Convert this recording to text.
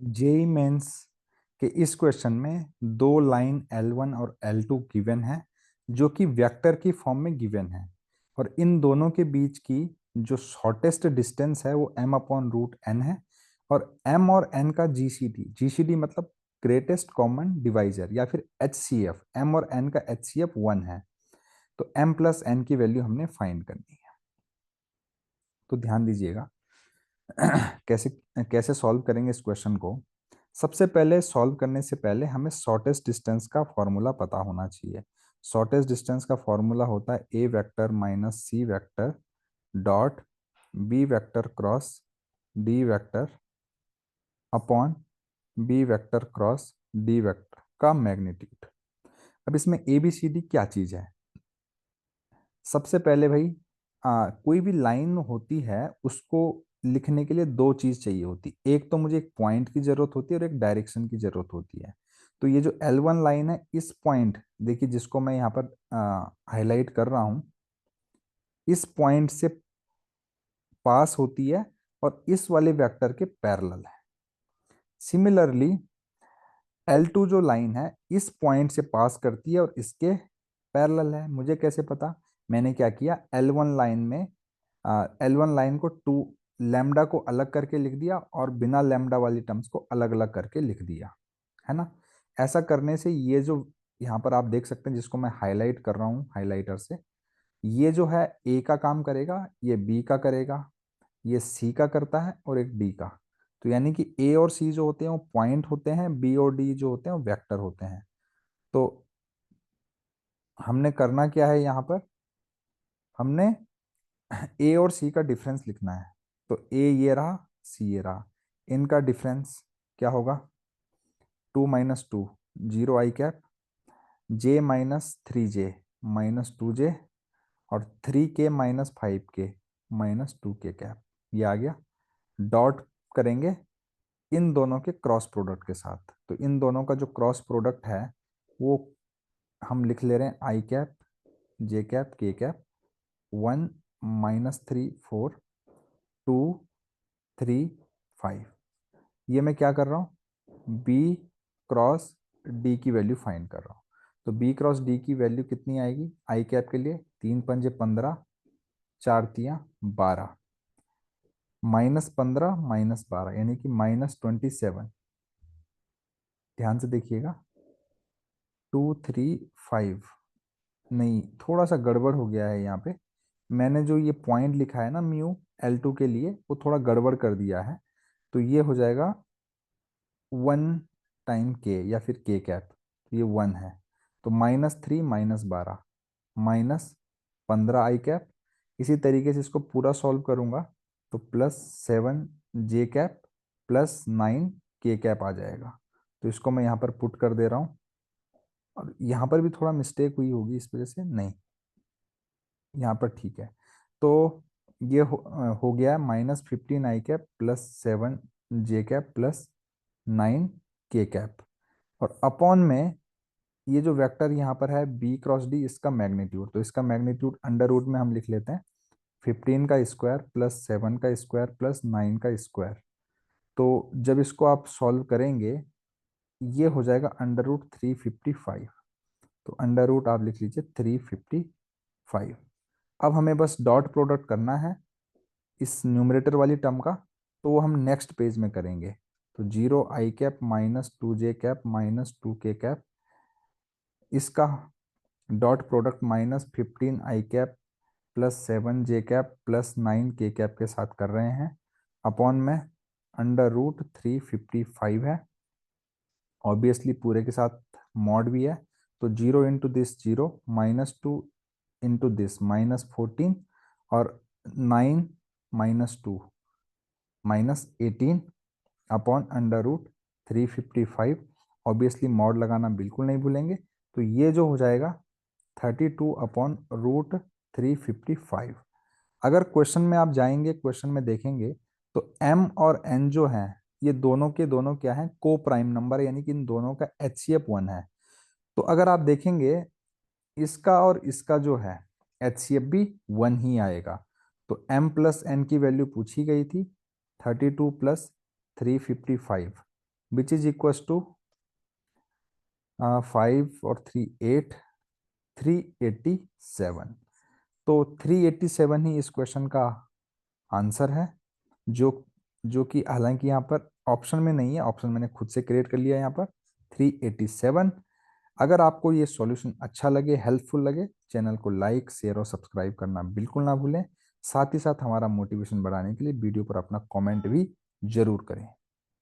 JEE mains के इस question में दो लाइन L1 और L2 गिवन है, जो कि वेक्टर की फॉर्म में गिवन है, और इन दोनों के बीच की जो शॉर्टेस्ट डिस्टेंस है वो m अपॉन रूट n है, और m और n का जीसीडी मतलब ग्रेटेस्ट कॉमन डिवाइजर या फिर एचसीएफ, m और n का एचसीएफ 1 है। तो m प्लस n की वैल्यू हमने फाइंड करनी है। तो ध्यान दीजिएगा कैसे कैसे सॉल्व करेंगे इस क्वेश्चन को। सबसे पहले सॉल्व करने से पहले हमें शॉर्टेस्ट डिस्टेंस का फॉर्मूला पता होना चाहिए। शॉर्टेस्ट डिस्टेंस का फॉर्मूला होता है A vector minus C vector dot B vector cross D vector upon B vector cross D vector का मैग्नीट्यूड। अब इसमें ए बी सी डी क्या चीज है? सबसे पहले भाई कोई भी लाइन होती है उसको लिखने के लिए दो चीज चाहिए होती, एक तो मुझे एक पॉइंट की जरूरत होती है और एक डायरेक्शन की जरूरत होती है। तो ये जो L1 लाइन है, इस पॉइंट देखिए जिसको मैं यहाँ पर हाईलाइट कर रहा हूँ, इस पॉइंट से पास होती है और इस वाले वेक्टर के पैरेलल है। सिमिलरली L2 जो लाइन है इस पॉइंट से पास करती है और इसके पैरेलल है। मुझे कैसे पता? मैंने क्या किया, L1 लाइन में L1 लाइन को टू लैम्डा को अलग करके लिख दिया और बिना लैम्डा वाली टर्म्स को अलग अलग करके लिख दिया, है ना। ऐसा करने से ये जो यहाँ पर आप देख सकते हैं जिसको मैं हाईलाइट कर रहा हूँ हाईलाइटर से, ये जो है ए का काम करेगा, ये बी का करेगा, ये सी का करता है और एक डी का। तो यानी कि ए और सी जो होते हैं वो पॉइंट होते हैं, बी और डी जो होते हैं वो वेक्टर होते हैं। तो हमने करना क्या है यहाँ पर, हमने ए और सी का डिफरेंस लिखना है। तो ए ये रहा, सी ये रहा, इनका डिफरेंस क्या होगा? 2 - 2 जीरो आई कैप, जे -3j -2j और 3k - 5k -2k कैप, ये आ गया। डॉट करेंगे इन दोनों के क्रॉस प्रोडक्ट के साथ। तो इन दोनों का जो क्रॉस प्रोडक्ट है वो हम लिख ले रहे हैं आई कैप जे कैप के कैप, 1 - 3 4 2 3 5। ये मैं क्या कर रहा हूँ, बी क्रॉस डी की वैल्यू फाइंड कर रहा हूँ। तो बी क्रॉस डी की वैल्यू कितनी आएगी आई कैप के लिए? 3 × 5 = 15, 4 × 3 = 12, -15 -12 यानी कि -27। ध्यान से देखिएगा, 2 3 5, नहीं थोड़ा सा गड़बड़ हो गया है यहाँ पे। मैंने जो ये पॉइंट लिखा है ना म्यू L2 के लिए, वो थोड़ा गड़बड़ कर दिया है। तो ये हो जाएगा 1 टाइम k या फिर के कैप, ये 1 है। तो -3 -12 -15 आई कैप। इसी तरीके से इसको पूरा सॉल्व करूंगा तो +7 जे कैप +9 के कैप आ जाएगा। तो इसको मैं यहाँ पर पुट कर दे रहा हूँ, और यहाँ पर भी थोड़ा मिस्टेक हुई होगी इस वजह से, नहीं यहाँ पर ठीक है। तो ये हो गया -15 आई कैप +7 जे कैप +9 के कैप, और अपॉन में ये जो वेक्टर यहाँ पर है बी क्रॉस डी, इसका मैग्नीट्यूड। तो इसका मैग्नीट्यूड अंडर रूट में हम लिख लेते हैं 15 का स्क्वायर +7 का स्क्वायर +9 का स्क्वायर। तो जब इसको आप सॉल्व करेंगे ये हो जाएगा √355। तो अंडर रूट आप लिख लीजिए 355। अब हमें बस डॉट प्रोडक्ट करना है इस न्यूमरेटर वाली टर्म का, तो वो हम नेक्स्ट पेज में करेंगे। तो 0 आई कैप -2 जे कैप -2 के कैप, इसका डॉट प्रोडक्ट -15 आई कैप +7 जे कैप +9 के कैप के साथ कर रहे हैं, अपॉन में √355 है। ऑब्वियसली पूरे के साथ मॉड भी है, तो 0 × दिस 0 -2 × दिस -14 और 9 -2 -18 अपॉन √355। ऑब्वियसली मॉड लगाना बिल्कुल नहीं भूलेंगे। तो ये जो हो जाएगा 32/√355। अगर क्वेश्चन में आप जाएंगे, क्वेश्चन में देखेंगे तो m और n जो हैं ये दोनों के दोनों क्या हैं, को प्राइम नंबर, यानी कि इन दोनों का HCF 1 है। तो अगर आप देखेंगे इसका और इसका जो है HCF भी 1 ही आएगा। तो m + n की वैल्यू पूछी गई थी 32 + 355, विच इज इक्वल टू 5 और 3 8, 387। तो 387 ही इस क्वेश्चन का आंसर है, जो जो कि हालांकि यहाँ पर ऑप्शन में नहीं है, ऑप्शन मैंने खुद से क्रिएट कर लिया यहाँ पर 387। अगर आपको ये सॉल्यूशन अच्छा लगे, हेल्पफुल लगे, चैनल को लाइक शेयर और सब्सक्राइब करना बिल्कुल ना भूलें। साथ ही साथ हमारा मोटिवेशन बढ़ाने के लिए वीडियो पर अपना कमेंट भी जरूर करें।